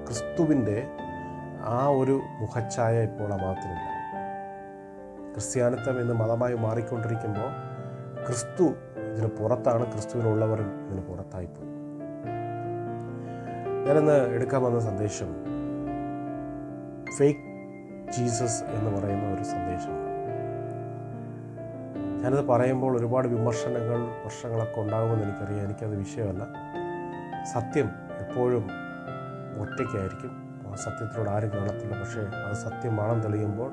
ക്രിസ്തുവിൻ്റെ ആ ഒരു മുഖച്ഛായ ഇപ്പോൾ ആ മതത്തിനില്ല. ക്രിസ്ത്യാനിത്വം എന്ന് മതമായി മാറിക്കൊണ്ടിരിക്കുമ്പോൾ ക്രിസ്തു ഇതിന് പുറത്താണ്, ക്രിസ്തുവിനുള്ളവർ ഇതിന് പുറത്തായിപ്പോയി. ഞാനിന്ന് എടുക്കാൻ വന്ന സന്ദേശം ഫേക്ക് ജീസസ് എന്ന് പറയുന്ന ഒരു സന്ദേശമാണ്. ഞാനത് പറയുമ്പോൾ ഒരുപാട് വിമർശനങ്ങൾ, പ്രശ്നങ്ങളൊക്കെ ഉണ്ടാകുമെന്ന് എനിക്കറിയാം. എനിക്കത് വിഷയമല്ല. സത്യം എപ്പോഴും ഒറ്റയ്ക്കായിരിക്കും. ആ സത്യത്തിലൂടെ ആരും കാണത്തില്ല. പക്ഷേ അത് സത്യമാണെന്ന് തെളിയുമ്പോൾ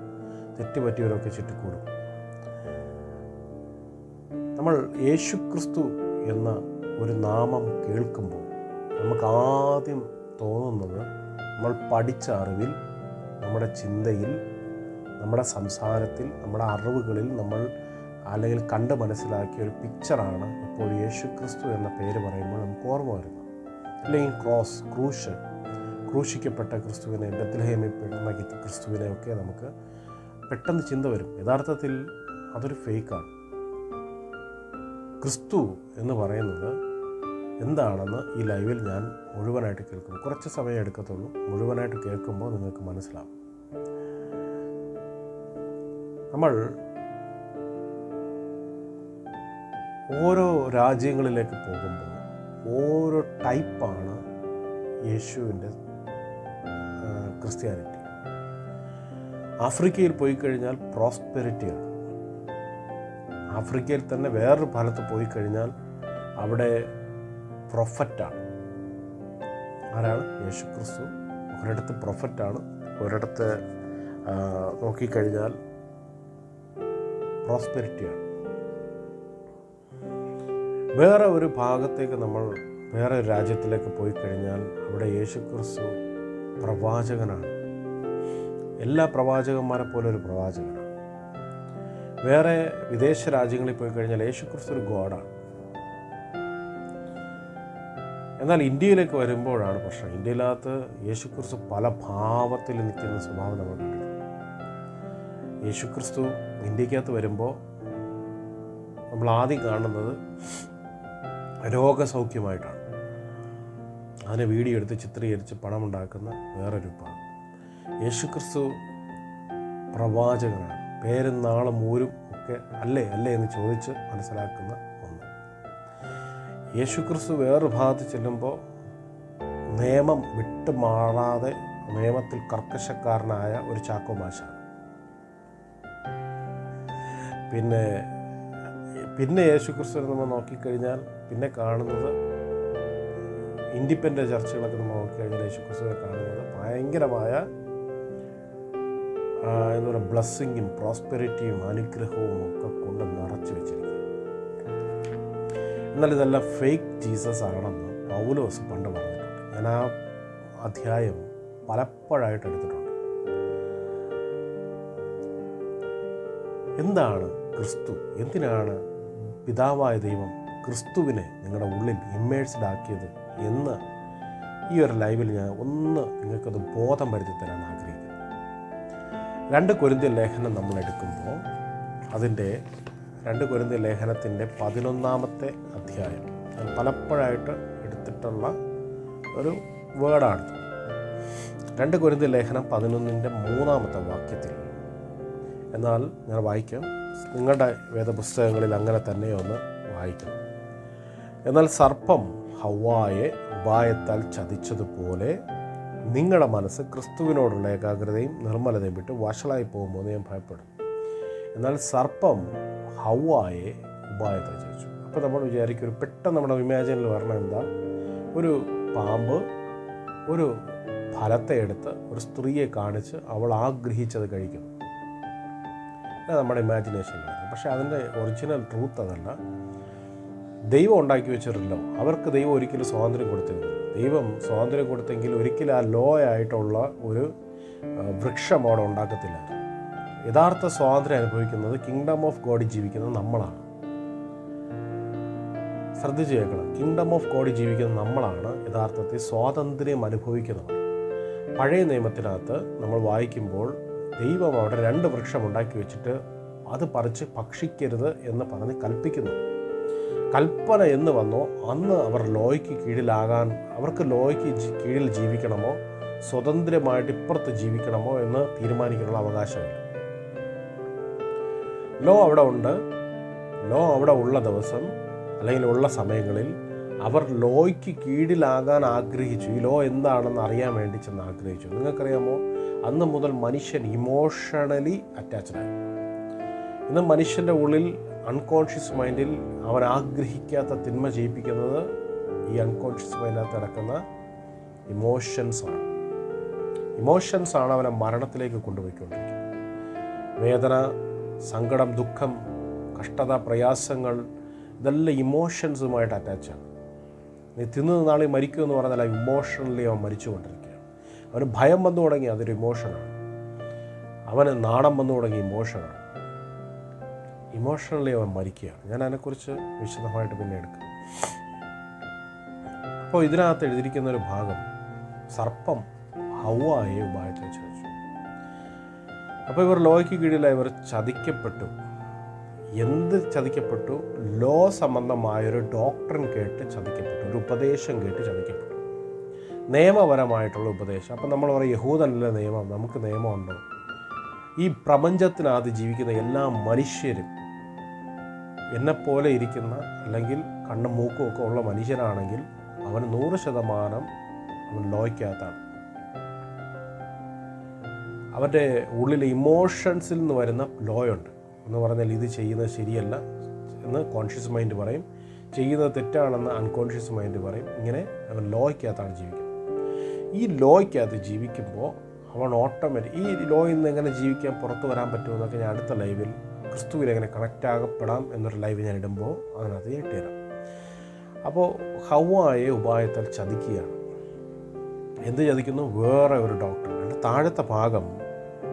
തെറ്റുപറ്റിയവരൊക്കെ ചുറ്റിക്കൂടും. നമ്മൾ യേശുക്രിസ്തു എന്ന ഒരു നാമം കേൾക്കുമ്പോൾ നമുക്ക് ആദ്യം തോന്നുന്നത് നമ്മൾ പഠിച്ച അറിവിൽ, നമ്മുടെ ചിന്തയിൽ, നമ്മുടെ സംസാരത്തിൽ, നമ്മുടെ അറിവുകളിൽ നമ്മൾ അല്ലെങ്കിൽ കണ്ട് മനസ്സിലാക്കിയ ഒരു പിക്ചറാണ് ഇപ്പോൾ യേശുക്രിസ്തു എന്ന പേര് പറയുമ്പോൾ നമുക്ക് ഓർമ്മ വരുന്നത്. അല്ലെങ്കിൽ ക്രൂശിക്കപ്പെട്ട ക്രിസ്തുവിനെ, ബെത്ലഹേമിൽ പിറന്ന ക്രിസ്തുവിനെയൊക്കെ നമുക്ക് പെട്ടെന്ന് ചിന്ത വരും. യഥാർത്ഥത്തിൽ അതൊരു ഫേക്കാണ്. ക്രിസ്തു എന്ന് പറയുന്നത് എന്താണെന്ന് ഈ ലൈവിൽ ഞാൻ മുഴുവനായിട്ട് കേൾക്കും. കുറച്ച് സമയം എടുക്കത്തുള്ളൂ. മുഴുവനായിട്ട് കേൾക്കുമ്പോൾ നിങ്ങൾക്ക് മനസ്സിലാവും. നമ്മൾ ഓരോ രാജ്യങ്ങളിലേക്ക് പോകുമ്പോൾ ഓരോ ടൈപ്പാണ് യേശുവിൻ്റെ ക്രിസ്ത്യാനിറ്റി. ആഫ്രിക്കയിൽ പോയി കഴിഞ്ഞാൽ പ്രോസ്പെരിറ്റിയാണ്. ആഫ്രിക്കയിൽ തന്നെ വേറൊരു സ്ഥലത്ത് പോയി കഴിഞ്ഞാൽ അവിടെ പ്രൊഫറ്റാണ്. ആരാണ്? യേശുക്രിസ്തു. ഒരിടത്ത് പ്രൊഫറ്റാണ്, ഒരിടത്ത് നോക്കിക്കഴിഞ്ഞാൽ പ്രോസ്പെരിറ്റിയാണ്. വേറെ ഒരു ഭാഗത്തേക്ക് വേറെ ഒരു രാജ്യത്തിലേക്ക് പോയി കഴിഞ്ഞാൽ അവിടെ യേശുക്രിസ്തു പ്രവാചകനാണ്. എല്ലാ പ്രവാചകന്മാരെ പോലെ ഒരു പ്രവാചകനാണ്. വേറെ വിദേശ രാജ്യങ്ങളിൽ പോയി കഴിഞ്ഞാൽ യേശുക്രിസ്തു ഒരു ഗോഡാണ്. എന്നാൽ ഇന്ത്യയിലേക്ക് വരുമ്പോഴാണ് പ്രശ്നം. ഇന്ത്യയിലകത്ത് യേശുക്രിസ്തു പല ഭാവത്തിൽ നിൽക്കുന്ന സ്വഭാവം നമ്മൾ കണ്ടിട്ടുണ്ട്. യേശുക്രിസ്തു ഇന്ത്യക്കകത്ത് വരുമ്പോൾ നമ്മൾ ആദ്യം കാണുന്നത് രോഗസൗഖ്യമായിട്ടാണ്. അതിനെ വീഡിയോ എടുത്ത് ചിത്രീകരിച്ച് പണമുണ്ടാക്കുന്ന വേറൊരു ഭാഗം. യേശുക്രിസ്തു പ്രവാചകനാണ്. പേരും നാളും ഊരും ഒക്കെ അല്ലേ എന്ന് ചോദിച്ച് മനസ്സിലാക്കുന്ന ഒന്ന്. യേശുക്രിസ്തു വേറൊരു ഭാഗത്ത് ചെല്ലുമ്പോൾ നിയമം വിട്ടുമാറാതെ നിയമത്തിൽ കർക്കശക്കാരനായ ഒരു ചാക്കോമാശാണ്. പിന്നെ യേശുക്രിസ്തു നമ്മൾ നോക്കിക്കഴിഞ്ഞാൽ പിന്നെ കാണുന്നത് ഇൻഡിപെൻഡൻ്റ് ചർച്ചുകളൊക്കെ നമ്മൾ നോക്കിക്കഴിഞ്ഞാൽ യേശുക്രിസ്തുവിനെ കാണുന്നത് ഭയങ്കരമായ എന്താ പറയുക, ബ്ലെസ്സിങ്ങും പ്രോസ്പെരിറ്റിയും അനുഗ്രഹവും ഒക്കെ കൊണ്ട് നിറച്ചു വെച്ചിരിക്കുക. എന്നാൽ ഇതെല്ലാം ഫേക്ക് ജീസസ് ആണെന്ന് പൗലോസ് പണ്ട് പറഞ്ഞിട്ടുണ്ട്. ഞാൻ ആ അധ്യായം പലപ്പോഴായിട്ട് എടുത്തിട്ടുണ്ട്. എന്താണ് ക്രിസ്തു? എന്തിനാണ് പിതാവായ ദൈവം ക്രിസ്തുവിനെ നിങ്ങളുടെ ഉള്ളിൽ ഇമ്മേഴ്സ്ഡ് ആക്കിയത് എന്ന് ഈ ഒരു ലൈവിൽ ഞാൻ നിങ്ങൾക്കത് ബോധം വരുത്തി തരാൻ ആഗ്രഹിക്കുന്നു. 2 കൊരിന്ത്യർ ലേഖനം നമ്മൾ എടുക്കുമ്പോൾ അതിൻ്റെ 2 കൊരിന്ത്യർ ലേഖനത്തിൻ്റെ 11-ാമത്തെ അധ്യായം ഞാൻ പലപ്പോഴായിട്ട് എടുത്തിട്ടുള്ള ഒരു വേർഡാണ്. 2 കൊരിന്ത്യർ ലേഖനം 11-ന്റെ 3-ാമത്തെ വാക്യത്തിൽ, എന്നാൽ ഞാൻ വായിക്കാം, നിങ്ങളുടെ വേദപുസ്തകങ്ങളിൽ അങ്ങനെ തന്നെ ഒന്ന് വായിക്കണം. എന്നാൽ സർപ്പം ഹവ്വായെ ഉപായത്താൽ ചതിച്ചതുപോലെ നിങ്ങളുടെ മനസ്സ് ക്രിസ്തുവിനോടുള്ള ഏകാഗ്രതയും നിർമ്മലതയും വിട്ട് വഷളായി പോകുമ്പോൾ ഞാൻ ഭയപ്പെടും. എന്നാൽ സർപ്പം ഹവ്വായെ ഉപായത്താൽ ചതിച്ചു. അപ്പോൾ നമ്മൾ വിചാരിക്കും, പെട്ടെന്ന് നമ്മുടെ ഇമാജിനിൽ വരണം എന്താ, ഒരു പാമ്പ് ഒരു ഫലത്തെ എടുത്ത് ഒരു സ്ത്രീയെ കാണിച്ച് അവൾ ആഗ്രഹിച്ചത് കഴിക്കുന്നു. നമ്മുടെ ഇമാജിനേഷനിലായിരുന്നു. പക്ഷേ അതിൻ്റെ ഒറിജിനൽ ട്രൂത്ത് അതല്ല. ദൈവം ഉണ്ടാക്കി വെച്ചിട്ടില്ലോ. അവർക്ക് ദൈവം ഒരിക്കലും സ്വാതന്ത്ര്യം കൊടുത്തിരുന്നു. ദൈവം സ്വാതന്ത്ര്യം കൊടുത്തെങ്കിൽ ഒരിക്കലും ആ ലോ ആയിട്ടുള്ള ഒരു വൃക്ഷം അവിടെ ഉണ്ടാക്കത്തില്ലായിരുന്നു. യഥാർത്ഥ സ്വാതന്ത്ര്യം അനുഭവിക്കുന്നത്, കിങ്ഡം ഓഫ് ഗോഡ് ജീവിക്കുന്നത് നമ്മളാണ്. ശ്രദ്ധിച്ച് കേൾക്കണം. കിങ്ഡം ഓഫ് ഗോഡ് ജീവിക്കുന്ന നമ്മളാണ് യഥാർത്ഥത്തിൽ സ്വാതന്ത്ര്യം അനുഭവിക്കുന്നവർ. പഴയ നിയമത്തിനകത്ത് നമ്മൾ വായിക്കുമ്പോൾ ദൈവം അവിടെ 2 വൃക്ഷം ഉണ്ടാക്കി വെച്ചിട്ട് അത് പറിച്ച് ഭക്ഷിക്കരുത് എന്ന് പറഞ്ഞ് കൽപ്പിക്കുന്നു. കൽപ്പന എന്ന് വന്നോ അന്ന് അവർ ലോയ്ക്ക് കീഴിലാകാൻ, അവർക്ക് ലോയ്ക്ക് കീഴിൽ ജീവിക്കണമോ സ്വതന്ത്രമായിട്ട് ഇപ്പുറത്ത് ജീവിക്കണമോ എന്ന് തീരുമാനിക്കാനുള്ള അവകാശമില്ല. ലോ അവിടെ ഉണ്ട്. ലോ അവിടെ ഉള്ള ദിവസം അല്ലെങ്കിൽ ഉള്ള സമയങ്ങളിൽ അവർ ലോയ്ക്ക് കീഴിലാകാൻ ആഗ്രഹിച്ചു. ഈ ലോ എന്താണെന്ന് അറിയാൻ വേണ്ടി ചെന്ന് ആഗ്രഹിച്ചു. നിങ്ങൾക്കറിയാമോ, അന്ന് മുതൽ മനുഷ്യൻ ഇമോഷണലി അറ്റാച്ച്ഡായി. ഇന്ന് മനുഷ്യൻ്റെ ഉള്ളിൽ അൺകോൺഷ്യസ് മൈൻഡിൽ അവൻ ആഗ്രഹിക്കാത്ത തിന്മ ചെയ്യിപ്പിക്കുന്നത് ഈ അൺകോൺഷ്യസ് മൈൻഡിനകത്ത് നടക്കുന്ന ഇമോഷൻസാണ്. ഇമോഷൻസാണ് അവനെ മരണത്തിലേക്ക് കൊണ്ടുപോയിക്കൊണ്ടിരിക്കുന്നത്. വേദന, സങ്കടം, ദുഃഖം, കഷ്ടത, പ്രയാസങ്ങൾ, ഇതെല്ലാം ഇമോഷൻസുമായിട്ട് അറ്റാച്ചാണ്. നീ തിന്നു നാളെ മരിക്കുമെന്ന് പറഞ്ഞാൽ ആ ഇമോഷണലി അവൻ മരിച്ചുകൊണ്ടിരിക്കുകയാണ്. അവന് ഭയം വന്നു തുടങ്ങി, അതൊരു ഇമോഷനാണ്. അവന് നാണം വന്നു തുടങ്ങി, ഇമോഷനാണ്. ഇമോഷണലി അവൻ മരിക്കുകയാണ്. ഞാൻ അതിനെക്കുറിച്ച് വിശദമായിട്ട് പിന്നെ എടുക്കാം. അപ്പോൾ ഇതിനകത്ത് എഴുതിയിരിക്കുന്ന ഒരു ഭാഗം, സർപ്പം ഹവ്വായെ ഉപായത്തിൽ ചതിച്ചു. അപ്പോൾ ഇവർ ലോയ്ക്ക് കീഴിലായി ഇവർ ചതിക്കപ്പെട്ടു. എന്ത് ചതിക്കപ്പെട്ടു? ലോ സംബന്ധമായൊരു ഡോക്ട്രിൻ കേട്ട് ചതിക്കപ്പെട്ടു, ഒരു ഉപദേശം കേട്ട് ചതിക്കപ്പെട്ടു, നിയമപരമായിട്ടുള്ള ഉപദേശം. അപ്പം നമ്മൾ പറയും യഹൂദനല്ല നിയമം, നമുക്ക് നിയമമുണ്ടോ? ഈ പ്രപഞ്ചത്തിനകത്ത് ജീവിക്കുന്ന എല്ലാ മനുഷ്യരും എന്നെപ്പോലെ ഇരിക്കുന്ന അല്ലെങ്കിൽ കണ്ണും മൂക്കും ഒക്കെ ഉള്ള മനുഷ്യനാണെങ്കിൽ അവന് 100% അവൻ ലോയ്ക്കകത്താണ്. അവൻ്റെ ഉള്ളിൽ ഇമോഷൻസിൽ നിന്ന് വരുന്ന ലോയുണ്ട്. എന്ന് പറഞ്ഞാൽ ഇത് ചെയ്യുന്നത് ശരിയല്ല എന്ന് കോൺഷ്യസ് മൈൻഡ് പറയും, ചെയ്യുന്നത് തെറ്റാണെന്ന് അൺകോൺഷ്യസ് മൈൻഡ് പറയും. ഇങ്ങനെ അവൻ ലോയ്ക്കകത്താണ് ജീവിക്കുന്നത്. ഈ ലോയ്ക്കകത്ത് ജീവിക്കുമ്പോൾ അവൻ ഓട്ടോമാറ്റിക് ഈ ലോയിൽ നിന്ന് എങ്ങനെ ജീവിക്കാൻ പുറത്തു വരാൻ പറ്റുമെന്നൊക്കെ ഞാൻ അടുത്ത ലൈവിൽ ക്രിസ്തുവിൽ എങ്ങനെ കണക്റ്റ് ആകപ്പെടാം എന്നൊരു ലൈവ് ഞാൻ ഇടുമ്പോൾ അതിനകത്ത് ഇട്ടുതരാം. അപ്പോൾ ഹവ്വായെ ഉപായത്താൽ ചതിക്കുകയാണ്. എന്ത് ചതിക്കുന്നു? വേറെ ഒരു ഡോക്ടർ. അതിൻ്റെ താഴത്തെ ഭാഗം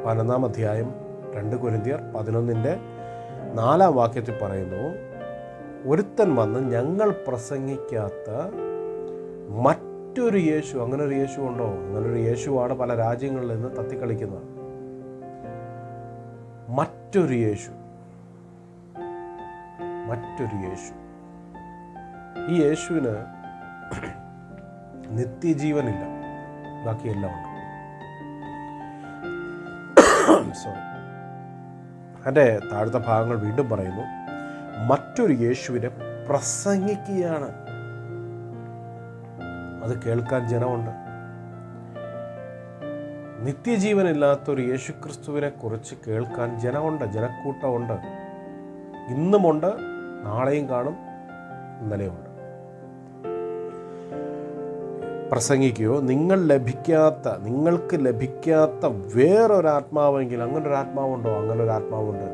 11-ാം അധ്യായം 2 കൊരിന്ത്യർ 11:4 പറയുന്നു, ഒരുത്തൻ വന്ന് ഞങ്ങൾ പ്രസംഗിക്കാത്ത മറ്റൊരു യേശു. അങ്ങനെ ഒരു യേശു ഉണ്ടോ? അങ്ങനൊരു യേശുവാണ് പല രാജ്യങ്ങളിൽ നിന്ന് തത്തിക്കളിക്കുന്നത്. മറ്റൊരു യേശു. ഈ യേശുവിന് നിത്യജീവനില്ല, ബാക്കിയെല്ലാം ഉണ്ട്. സോറി, അതിൻ്റെ താഴത്തെ ഭാഗങ്ങൾ വീണ്ടും പറയുന്നു, മറ്റൊരു യേശുവിനെ പ്രസംഗിക്കുകയാണ്. അത് കേൾക്കാൻ ജനമുണ്ട്. നിത്യജീവനില്ലാത്തൊരു യേശുക്രിസ്തുവിനെ കുറിച്ച് കേൾക്കാൻ ജനമുണ്ട്, ജനക്കൂട്ടമുണ്ട്. ഇന്നുമുണ്ട്, നാളെയും കാണും, ഇന്നലെയുണ്ട്. പ്രസംഗിക്കുകയോ നിങ്ങൾക്ക് ലഭിക്കാത്ത വേറൊരാത്മാവെങ്കിൽ, അങ്ങനൊരു ആത്മാവുണ്ടോ? അങ്ങനൊരു ആത്മാവുണ്ട്.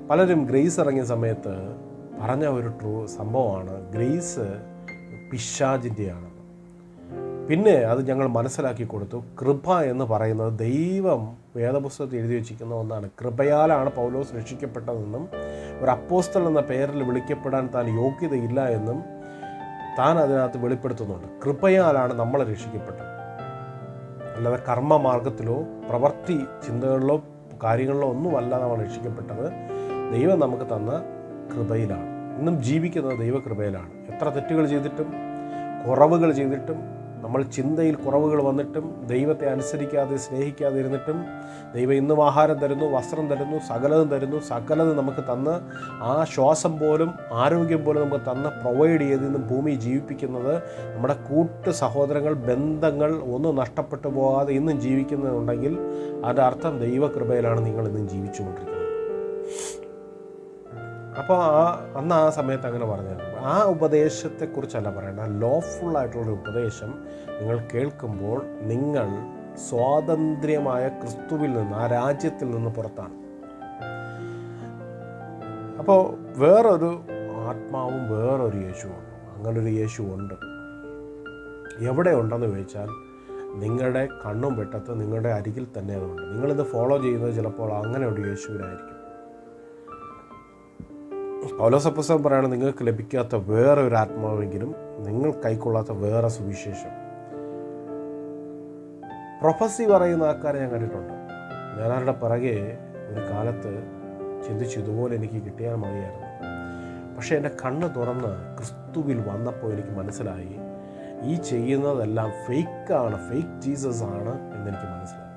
പലരും ഗ്രേസ് ഇറങ്ങിയ സമയത്ത് പറഞ്ഞ ഒരു സംഭവമാണ് ഗ്രേസ് പിശാചിൻ്റെയാണ്. പിന്നെ അത് ഞങ്ങൾ മനസ്സിലാക്കി കൊടുത്തു. കൃപ എന്ന് പറയുന്നത് ദൈവം വേദപുസ്തകത്തിൽ എഴുതി വച്ചിരിക്കുന്ന ഒന്നാണ്. കൃപയാലാണ് പൗലോസ് രക്ഷിക്കപ്പെട്ടതെന്നും ഒരു അപ്പോസ്തലൻ എന്ന പേരിൽ വിളിക്കപ്പെടാൻ താൻ യോഗ്യതയില്ല എന്നും താൻ അതിനകത്ത് വെളിപ്പെടുത്തുന്നുണ്ട്. കൃപയാലാണ് നമ്മൾ രക്ഷിക്കപ്പെട്ടത്, അല്ലാതെ കർമ്മമാർഗത്തിലോ പ്രവൃത്തി ചിന്തകളിലോ കാര്യങ്ങളിലോ ഒന്നുമല്ല നമ്മൾ രക്ഷിക്കപ്പെട്ടത്. ദൈവം നമുക്ക് തന്ന കൃപയിലാണ്. ഇന്നും ജീവിക്കുന്നത് ദൈവകൃപയിലാണ്. എത്ര തെറ്റുകൾ ചെയ്തിട്ടും കുറവുകൾ ചെയ്തിട്ടും നമ്മൾ ചിന്തയിൽ കുറവുകൾ വന്നിട്ടും ദൈവത്തെ അനുസരിക്കാതെ സ്നേഹിക്കാതെ ഇരുന്നിട്ടും ദൈവം ഇന്നും ആഹാരം തരുന്നു, വസ്ത്രം തരുന്നു, സകലതും നമുക്ക് തന്ന് ആ ശ്വാസം പോലും ആരോഗ്യം പോലും നമുക്ക് തന്ന് പ്രൊവൈഡ് ചെയ്ത് ഇന്നും ഭൂമി ജീവിപ്പിക്കുന്നത് നമ്മുടെ കൂട്ട് സഹോദരങ്ങൾ, ബന്ധങ്ങൾ ഒന്നും നഷ്ടപ്പെട്ടു പോകാതെ ഇന്നും ജീവിക്കുന്നുണ്ടെങ്കിൽ അതിൻ്റെ അർത്ഥം ദൈവകൃപയിലാണ് നിങ്ങൾ ഇന്നും ജീവിച്ചുകൊണ്ടിരിക്കുന്നത്. അപ്പോൾ അന്ന് ആ സമയത്ത് അങ്ങനെ പറഞ്ഞായിരുന്നു. ആ ഉപദേശത്തെക്കുറിച്ചല്ല പറയേണ്ട. ലോഫുള്ളായിട്ടുള്ളൊരു ഉപദേശം നിങ്ങൾ കേൾക്കുമ്പോൾ നിങ്ങൾ സ്വാതന്ത്ര്യമായ ക്രിസ്തുവിൽ നിന്ന്, ആ രാജ്യത്തിൽ നിന്ന് പുറത്താണ്. അപ്പോൾ വേറൊരു ആത്മാവും വേറൊരു യേശുവുണ്ട്. അങ്ങനൊരു യേശു ഉണ്ട്. എവിടെ ഉണ്ടെന്ന് ചോദിച്ചാൽ നിങ്ങളുടെ കണ്ണും വെട്ടത്ത് നിങ്ങളുടെ അരികിൽ തന്നെ അതുണ്ട്. നിങ്ങളിത് ഫോളോ ചെയ്യുന്നത് ചിലപ്പോൾ അങ്ങനെ ഒരു യേശുവിനായിരിക്കും. പൗലോസ് അപ്പോസ്തലൻ പറയാണ്, നിങ്ങൾക്ക് ലഭിക്കാത്ത വേറെ ഒരു ആത്മാവെങ്കിലും നിങ്ങൾ കൈക്കൊള്ളാത്ത വേറെ സുവിശേഷം. പ്രൊഫസി പറയുന്ന ആൾക്കാരെ ഞാൻ കണ്ടിട്ടുണ്ട്. ഞാൻ അവരുടെ പിറകെ ഒരു കാലത്ത് ചിന്തിച്ചു, ഇതുപോലെ എനിക്ക് കിട്ടിയാൽ മതിയായിരുന്നു. പക്ഷേ എൻ്റെ കണ്ണ് തുറന്ന് ക്രിസ്തുവിൽ വന്നപ്പോൾ എനിക്ക് മനസ്സിലായി, ഈ ചെയ്യുന്നതെല്ലാം ഫേക്കാണ്, ഫേക്ക് ജീസസ് ആണ് എന്നെനിക്ക് മനസ്സിലായി.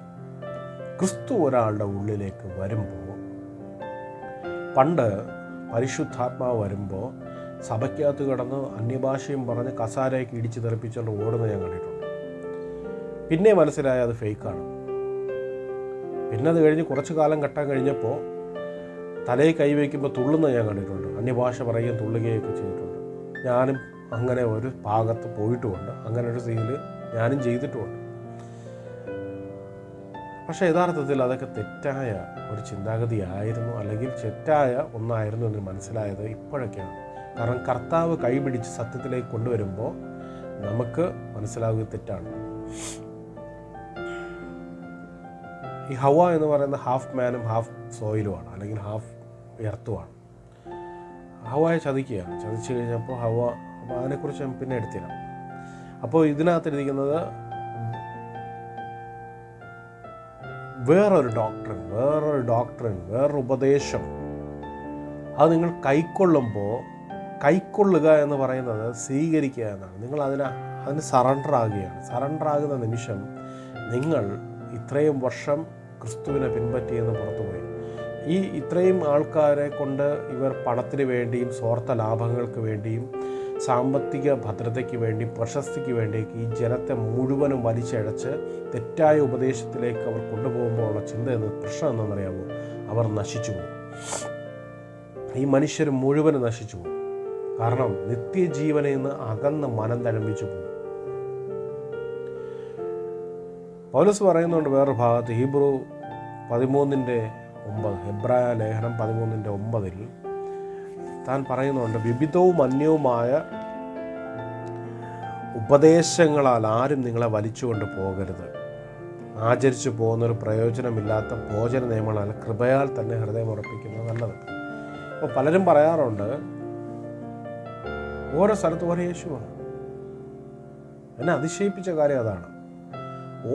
ക്രിസ്തു ഒരാളുടെ ഉള്ളിലേക്ക് വരുമ്പോൾ, പണ്ട് പരിശുദ്ധാത്മാവ് വരുമ്പോൾ സഭയ്ക്കകത്ത് കിടന്ന് അന്യഭാഷയും പറഞ്ഞ് കസാരയൊക്കെ ഇടിച്ച് തെറിപ്പിച്ചുകൊണ്ട് ഓടുന്നത് ഞാൻ കണ്ടിട്ടുണ്ട്. പിന്നെ മനസ്സിലായി അത് ഫേക്കാണ്. പിന്നെ അത് കഴിഞ്ഞ് കുറച്ച് കാലം കെട്ടാൻ കഴിഞ്ഞപ്പോൾ തലയിൽ കൈവയ്ക്കുമ്പോൾ തുള്ളുന്നത് ഞാൻ കണ്ടിട്ടുണ്ട്. അന്യഭാഷ പറയുകയും തുള്ളുകയൊക്കെ ചെയ്തിട്ടുണ്ട്. ഞാനും അങ്ങനെ ഒരു ഭാഗത്ത് പോയിട്ടുമുണ്ട്, അങ്ങനെ ഒരു സീനിൽ ഞാനും ചെയ്തിട്ടുമുണ്ട്. പക്ഷേ യഥാർത്ഥത്തിൽ അതൊക്കെ തെറ്റായ ഒരു ചിന്താഗതിയായിരുന്നു, അല്ലെങ്കിൽ തെറ്റായ ഒന്നായിരുന്നു എന്ന് മനസ്സിലായത് ഇപ്പോഴൊക്കെയാണ്. കാരണം കർത്താവ് കൈപിടിച്ച് സത്യത്തിലേക്ക് കൊണ്ടുവരുമ്പോൾ നമുക്ക് മനസ്സിലാവുക തെറ്റാണ്. ഈ ഹവ എന്ന് പറയുന്ന ഹാഫ് മാനും ഹാഫ് സോയിലുമാണ്, അല്ലെങ്കിൽ ഹാഫ് എർത്തുമാണ്. ഹവയെ ചതിക്കുകയാണ്. ചതിച്ചു കഴിഞ്ഞപ്പോൾ അപ്പോൾ അതിനെക്കുറിച്ച് ഞാൻ പിന്നെ എടുത്തില്ല. അപ്പോൾ ഇതിനകത്ത് എഴുതിക്കുന്നത് വേറൊരു ഡോക്ട്രിൻ, വേറൊരു ഉപദേശം, അത് നിങ്ങൾ കൈക്കൊള്ളുക എന്ന് പറയുന്നത് സ്വീകരിക്കുക എന്നാണ്. നിങ്ങൾ അതിന് സറണ്ടർ ആകുകയാണ്. സറണ്ടർ ആകുന്ന നിമിഷം നിങ്ങൾ ഇത്രയും വർഷം ക്രിസ്തുവിനെ പിൻപറ്റിയെന്ന് പുറത്തുപോയി. ഇത്രയും ആൾക്കാരെ കൊണ്ട് ഇവർ പണത്തിന് വേണ്ടിയും സ്വാർത്ഥ ലാഭങ്ങൾക്ക് വേണ്ടിയും സാമ്പത്തിക ഭദ്രതയ്ക്ക് വേണ്ടി പ്രശസ്തിക്ക് വേണ്ടി ഈ ജനത്തെ മുഴുവനും വലിച്ചഴച്ച് തെറ്റായ ഉപദേശത്തിലേക്ക് അവർ കൊണ്ടുപോകുമ്പോൾ ഉള്ള പ്രശ്നം എന്താണെന്നറിയാമോ? അവർ നശിച്ചു പോകും. ഈ മനുഷ്യർ മുഴുവനും നശിച്ചു പോകും. കാരണം നിത്യജീവനിൽ നിന്ന് അകന്ന് മനം തഴമ്പിച്ചു പോകും. പൗലോസ് പറയുന്നുണ്ട് വേറൊരു ഭാഗത്ത്, ഹീബ്രു 13:9, ഹെബ്രായ ലേഖനം 13:9 താൻ പറയുന്നുണ്ട്, വിവിധവും അന്യവുമായ ഉപദേശങ്ങളാൽ ആരും നിങ്ങളെ വലിച്ചുകൊണ്ട് പോകരുത്. ആചരിച്ചു പോകുന്നൊരു പ്രയോജനമില്ലാത്ത ഭോജന നിയമങ്ങളാൽ കൃപയാൽ തന്നെ ഹൃദയം ഉറപ്പിക്കുന്നത് നല്ലത്. അപ്പോൾ പലരും പറയാറുണ്ട്, ഓരോ സ്ഥലത്തും ഓരോ യേശുവാണ്. എന്നെ അതിശയിപ്പിച്ച കാര്യം അതാണ്.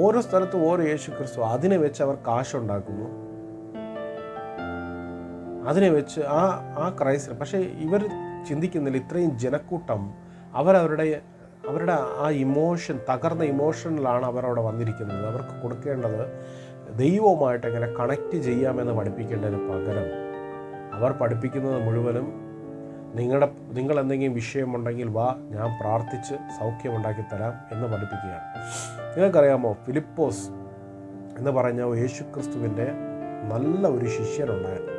ഓരോ സ്ഥലത്തും ഓരോ യേശു ക്രിസ്തു. അതിനെ വെച്ച് അവർ കാശുണ്ടാക്കുന്നു, അതിനെ വെച്ച് ആ ക്രൈസ്തവർ. പക്ഷേ ഇവർ ചിന്തിക്കുന്നില്ല, ഇത്രയും ജനക്കൂട്ടം അവരുടെ ആ ഇമോഷൻ, തകർന്ന ഇമോഷനിലാണ് അവരവിടെ വന്നിരിക്കുന്നത്. അവർക്ക് കൊടുക്കേണ്ടത് ദൈവവുമായിട്ട് എങ്ങനെ കണക്റ്റ് ചെയ്യാമെന്ന് പഠിപ്പിക്കേണ്ടതിന് പകരം അവർ പഠിപ്പിക്കുന്നത് മുഴുവനും നിങ്ങൾ എന്തെങ്കിലും വിഷയമുണ്ടെങ്കിൽ വാ, ഞാൻ പ്രാർത്ഥിച്ച് സൗഖ്യമുണ്ടാക്കി തരാം എന്ന് പഠിപ്പിക്കുകയാണ്. നിങ്ങൾക്കറിയാമോ, ഫിലിപ്പോസ് എന്ന് പറഞ്ഞ യേശു ക്രിസ്തുവിൻ്റെ നല്ല ഒരു ശിഷ്യനുണ്ടായിരുന്നു.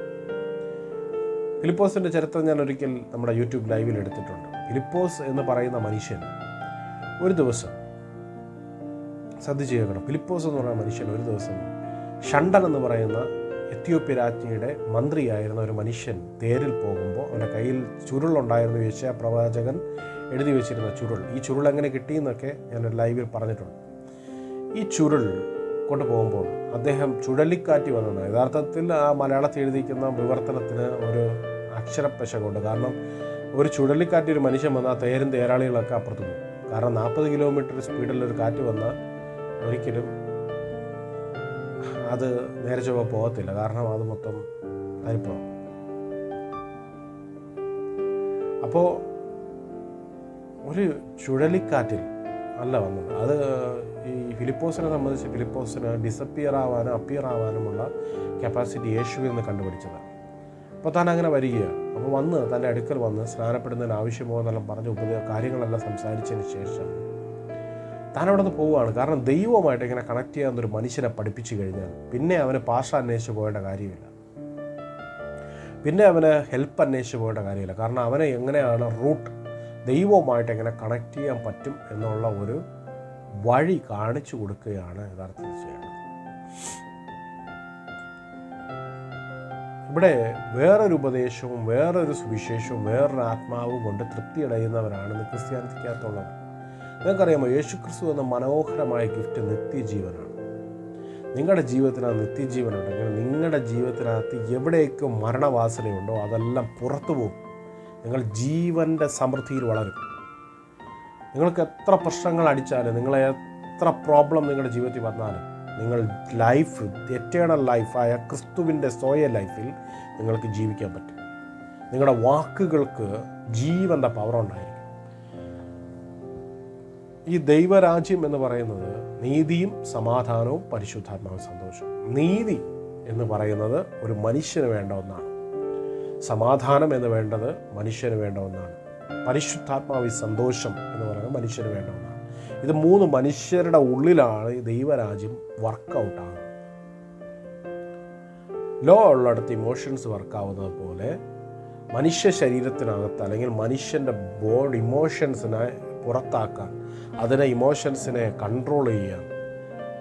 ഫിലിപ്പോസിൻ്റെ ചരിത്രം ഞാൻ ഒരിക്കൽ നമ്മുടെ യൂട്യൂബ് ലൈവിൽ എടുത്തിട്ടുണ്ട്. ഫിലിപ്പോസ് എന്ന് പറയുന്ന മനുഷ്യൻ ഒരു ദിവസം, ശ്രദ്ധിച്ച് കേൾക്കണം, ഫിലിപ്പോസ് എന്ന് പറയുന്ന മനുഷ്യൻ ഒരു ദിവസം ഷണ്ടൻ എന്ന് പറയുന്ന എത്യോപ്യ രാജ്ഞിയുടെ മന്ത്രിയായിരുന്ന ഒരു മനുഷ്യൻ തേരിൽ പോകുമ്പോൾ അവൻ്റെ കയ്യിൽ ചുരുളുണ്ടായിരുന്നു. യെശയ്യാ പ്രവാചകൻ എഴുതി വെച്ചിരുന്ന ചുരുൾ. ഈ ചുരുൾ എങ്ങനെ കിട്ടിയെന്നൊക്കെ ഞാൻ ലൈവിൽ പറഞ്ഞിട്ടുണ്ട്. ഈ ചുരുൾ കൊണ്ടുപോകുമ്പോൾ അദ്ദേഹം ചുഴലിക്കാറ്റ് വന്നത്, യഥാർത്ഥത്തിൽ ആ മലയാളത്തിൽ എഴുതിയിരിക്കുന്ന വിവർത്തനത്തിന് ഒരു അക്ഷരപ്പശകുണ്ട്. കാരണം ഒരു ചുഴലിക്കാറ്റ് ഒരു മനുഷ്യൻ വന്നാൽ തേരും തേരാളികളൊക്കെ അപ്പുറത്ത് പോകും. കാരണം 40 കിലോമീറ്റർ സ്പീഡിലൊരു കാറ്റ് വന്നാൽ ഒരിക്കലും അത് നേരെ ചൊവ്വ പോകത്തില്ല. കാരണം അത് മൊത്തം അരിപ്പാവും. അപ്പോൾ ഒരു ചുഴലിക്കാറ്റിൽ അല്ല വന്നത്. അത് ഈ ഫിലിപ്പോസിനെ സംബന്ധിച്ച് ഫിലിപ്പോസിന് ഡിസപ്പിയർ ആവാനും അപ്പിയർ ആവാനുമുള്ള കപ്പാസിറ്റി യേശുവിൽ നിന്ന് കണ്ടുപിടിച്ചതാണ്. അപ്പോൾ താൻ അങ്ങനെ വരികയാണ്. അപ്പോൾ വന്ന് തൻ്റെ അടുക്കൽ വന്ന് സ്നാനപ്പെടുന്നതിന് ആവശ്യമോ എന്നെല്ലാം പറഞ്ഞ് കാര്യങ്ങളെല്ലാം സംസാരിച്ചതിന് ശേഷം താൻ അവിടെ നിന്ന് പോവുകയാണ്. കാരണം ദൈവമായിട്ട് ഇങ്ങനെ കണക്ട് ചെയ്യാവുന്നൊരു മനുഷ്യനെ പഠിപ്പിച്ചു കഴിഞ്ഞാൽ പിന്നെ അവന് പാഷ അന്വേഷിച്ച് പോകേണ്ട കാര്യമില്ല, പിന്നെ അവന് ഹെൽപ്പ് അന്വേഷിച്ച് പോകേണ്ട കാര്യമില്ല. കാരണം അവനെ എങ്ങനെയാണ് ദൈവവുമായിട്ട് എങ്ങനെ കണക്ട് ചെയ്യാൻ പറ്റും എന്നുള്ള ഒരു വഴി കാണിച്ചു കൊടുക്കുകയാണ് യഥാർത്ഥത്തിൽ ചെയ്യേണ്ടത്. ഇവിടെ വേറൊരു ഉപദേശവും വേറൊരു സുവിശേഷവും വേറൊരു ആത്മാവും കൊണ്ട് തൃപ്തിയടയുന്നവരാണ് ക്രിസ്ത്യാനിറ്റിക്കകത്തുള്ളവർ. നിങ്ങൾക്കറിയാമോ, യേശു ക്രിസ്തു എന്ന മനോഹരമായ ഗിഫ്റ്റ് നിത്യജീവനാണ്. നിങ്ങളുടെ ജീവിതത്തിന് ആ നിത്യജീവനുണ്ടെങ്കിൽ നിങ്ങളുടെ ജീവിതത്തിനകത്ത് എവിടെയൊക്കെ മരണവാസനയുണ്ടോ അതെല്ലാം പുറത്തു പോകും. നിങ്ങൾ ജീവൻ്റെ സമൃദ്ധിയിൽ വളരും. നിങ്ങൾക്ക് എത്ര പ്രശ്നങ്ങൾ അടിച്ചാലും, നിങ്ങൾ എത്ര പ്രോബ്ലം നിങ്ങളുടെ ജീവിതത്തിൽ വന്നാലും, നിങ്ങൾ എറ്റേണൽ ലൈഫായ ക്രിസ്തുവിൻ്റെ സ്വയ ലൈഫിൽ നിങ്ങൾക്ക് ജീവിക്കാൻ പറ്റും. നിങ്ങളുടെ വാക്കുകൾക്ക് ജീവൻ്റെ പവറുണ്ടായിരിക്കും. ഈ ദൈവരാജ്യം എന്ന് പറയുന്നത് നീതിയും സമാധാനവും പരിശുദ്ധാത്മാവും സന്തോഷവും. നീതി എന്ന് പറയുന്നത് ഒരു മനുഷ്യന് വേണ്ട ഒന്നാണ്. സമാധാനം എന്ന് വേണ്ടത് മനുഷ്യന് വേണ്ട ഒന്നാണ്. പരിശുദ്ധാത്മാവ് സന്തോഷം എന്ന് പറയുന്നത് മനുഷ്യന് വേണ്ട ഒന്നാണ്. ഇത് മൂന്ന് മനുഷ്യരുടെ ഉള്ളിലാണ് ഈ ദൈവരാജ്യം വർക്കൗട്ടാകുന്നത്. ലോ ഉള്ളിടത്ത് ഇമോഷൻസ് വർക്കാവുന്നത് പോലെ മനുഷ്യ ശരീരത്തിനകത്ത് അല്ലെങ്കിൽ മനുഷ്യൻ്റെ ബോഡി ഇമോഷൻസിനെ പുറത്താക്കാൻ, അതിനെ ഇമോഷൻസിനെ കൺട്രോൾ ചെയ്യാൻ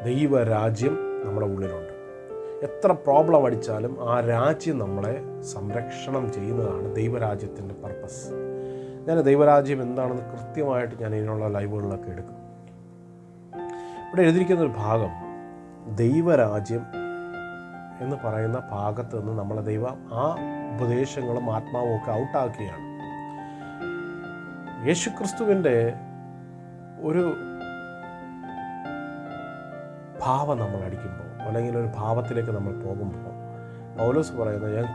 ദൈവരാജ്യം നമ്മുടെ ഉള്ളിലുണ്ട്. എത്ര പ്രോബ്ലം അടിച്ചാലും ആ രാജ്യം നമ്മളെ സംരക്ഷണം ചെയ്യുന്നതാണ് ദൈവരാജ്യത്തിൻ്റെ പർപ്പസ്. ഞാൻ ദൈവരാജ്യം എന്താണെന്ന് കൃത്യമായിട്ട് ഞാൻ ഇതിനുള്ള ലൈവുകളിലൊക്കെ എടുക്കും. ഇവിടെ എഴുതിയിരിക്കുന്നൊരു ഭാഗം ദൈവരാജ്യം എന്ന് പറയുന്ന ഭാഗത്ത് നിന്ന് നമ്മളെ ദൈവം ആ ഉപദേശങ്ങളും ആത്മാവും ഒക്കെ ഔട്ടാക്കുകയാണ്. യേശുക്രിസ്തുവിൻ്റെ ഒരു ഭാവം നമ്മൾ അടിക്കുമ്പോൾ അല്ലെങ്കിൽ ഒരു ഭാവത്തിലേക്ക് നമ്മൾ പോകുമ്പോൾ പൗലോസ് പറയുന്നത്, ഞാൻ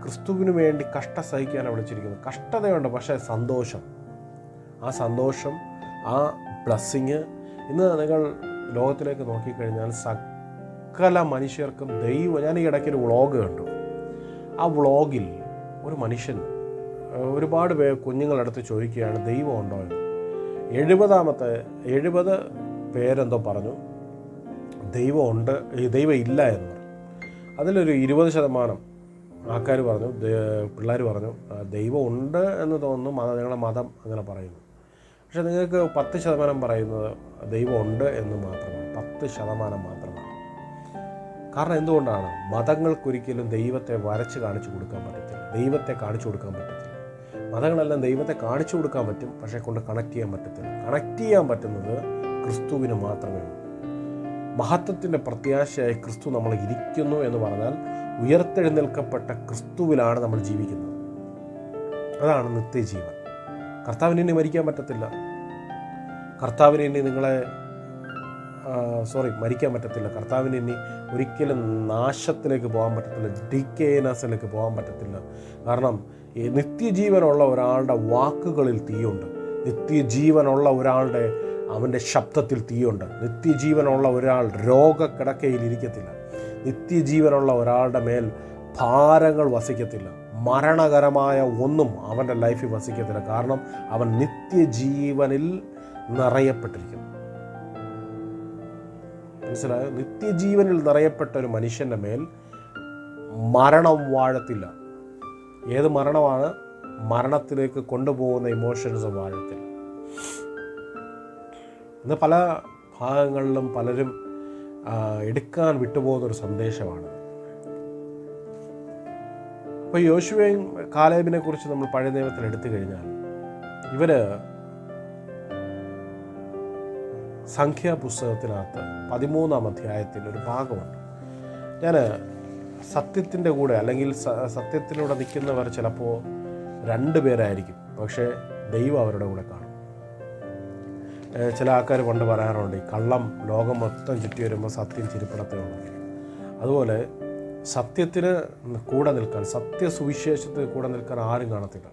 ക്രിസ്തുവിന് വേണ്ടി കഷ്ട സഹിക്കാനാണ് വിളിച്ചിരിക്കുന്നത്. കഷ്ടതയുണ്ട്, പക്ഷേ സന്തോഷം, ആ സന്തോഷം, ആ ബ്ലെസ്സിങ്. ഇന്ന് നിങ്ങൾ ലോകത്തിലേക്ക് നോക്കിക്കഴിഞ്ഞാൽ സകല മനുഷ്യർക്കും ഞാൻ ഈ ഇടയ്ക്കൊരു വ്ളോഗ് കണ്ടു. ആ വ്ളോഗിൽ ഒരു മനുഷ്യൻ ഒരുപാട് കുഞ്ഞുങ്ങളടുത്ത് ചോദിക്കുകയാണ് ദൈവം ഉണ്ടോ എന്ന്. 70 പേരെന്തോ പറഞ്ഞു ദൈവം ഉണ്ട്, ദൈവം ഇല്ല എന്ന് പറഞ്ഞു. അതിലൊരു 20% ആൾക്കാർ പറഞ്ഞു, പിള്ളേർ പറഞ്ഞു ദൈവം ഉണ്ട് എന്ന് തോന്നുന്നു, ഞങ്ങളുടെ മതം അങ്ങനെ പറയുന്നു. പക്ഷെ നിങ്ങൾക്ക് 10% പറയുന്നത് ദൈവം ഉണ്ട് എന്ന് മാത്രമാണ്. 10% മാത്രമാണ്. കാരണം എന്തുകൊണ്ടാണ്? മതങ്ങൾക്കൊരിക്കലും ദൈവത്തെ വരച്ച് കാണിച്ചു കൊടുക്കാൻ പറ്റത്തില്ല, ദൈവത്തെ കാണിച്ചു കൊടുക്കാൻ പറ്റത്തില്ല. മതങ്ങളെല്ലാം ദൈവത്തെ കാണിച്ചു കൊടുക്കാൻ പറ്റും, പക്ഷേ കൊണ്ട് കണക്ട് ചെയ്യാൻ പറ്റത്തില്ല. കണക്ട് ചെയ്യാൻ പറ്റുന്നത് ക്രിസ്തുവിന് മാത്രമേ ഉള്ളൂ. മഹത്വത്തിൻ്റെ പ്രത്യാശയായി ക്രിസ്തു നമ്മൾ ഇരിക്കുന്നു എന്ന് പറഞ്ഞാൽ ഉയർത്തെഴുന്നേൽക്കപ്പെട്ട ക്രിസ്തുവിലാണ് നമ്മൾ ജീവിക്കുന്നത്. അതാണ് നിത്യജീവൻ. കർത്താവിന് ഇനി മരിക്കാൻ പറ്റത്തില്ല. കർത്താവിന് ഇനി മരിക്കാൻ പറ്റത്തില്ല. കർത്താവിന് ഇനി ഒരിക്കലും നാശത്തിലേക്ക് പോകാൻ പറ്റത്തില്ല, ഡിക്കേനസിലേക്ക് പോകാൻ പറ്റത്തില്ല. കാരണം നിത്യജീവനുള്ള ഒരാളുടെ വാക്കുകളിൽ തീയുണ്ട്. നിത്യജീവനുള്ള ഒരാളുടെ അവൻ്റെ ശബ്ദത്തിൽ തീയുണ്ട്. നിത്യജീവനുള്ള ഒരാൾ രോഗക്കിടക്കയിൽ ഇരിക്കത്തില്ല. നിത്യജീവനുള്ള ഒരാളുടെ മേൽ ഭാരങ്ങൾ വസിക്കത്തില്ല. മരണകരമായ ഒന്നും അവൻ്റെ ലൈഫിൽ വസിക്കത്തില്ല. കാരണം അവൻ നിത്യജീവനിൽ നിറയപ്പെട്ടിരിക്കുന്നു. മനസ്സിലായോ? നിത്യജീവനിൽ നിറയപ്പെട്ട ഒരു മനുഷ്യൻ്റെ മേൽ മരണം വാഴത്തില്ല. ഏത് മരണമാണ്? മരണത്തിലേക്ക് കൊണ്ടുപോകുന്ന ഇമോഷൻസ് വാഴത്തില്ല. ഇന്ന് പല ഭാഗങ്ങളിലും പലരും എടുക്കാൻ വിട്ടുപോകുന്നൊരു സന്ദേശമാണ്. അപ്പോൾ യോശുവയും കാലേബിനെ കുറിച്ച് നമ്മൾ പഴയ നിയമത്തിൽ എടുത്തു കഴിഞ്ഞാൽ ഇവർ സംഖ്യാപുസ്തകത്തിനകത്ത് 13-ാം അധ്യായത്തിൽ ഒരു ഭാഗമുണ്ട്. ഞാൻ സത്യത്തിൻ്റെ കൂടെ അല്ലെങ്കിൽ സത്യത്തിലൂടെ നിൽക്കുന്നവർ ചിലപ്പോൾ 2 പേരായിരിക്കും, പക്ഷേ ദൈവം അവരുടെ കൂടെ കാണും. ചില ആൾക്കാർ പണ്ട് പറയാറുണ്ട്, ഈ കള്ളം ലോകം മൊത്തം ചുറ്റി വരുമ്പോൾ സത്യം ചിരിപ്പടത്തേ ഉള്ളൂ. അതുപോലെ സത്യത്തിന് കൂടെ നിൽക്കാൻ, സത്യസുവിശേഷത്തിന് കൂടെ നിൽക്കാൻ ആരും കാണത്തില്ല.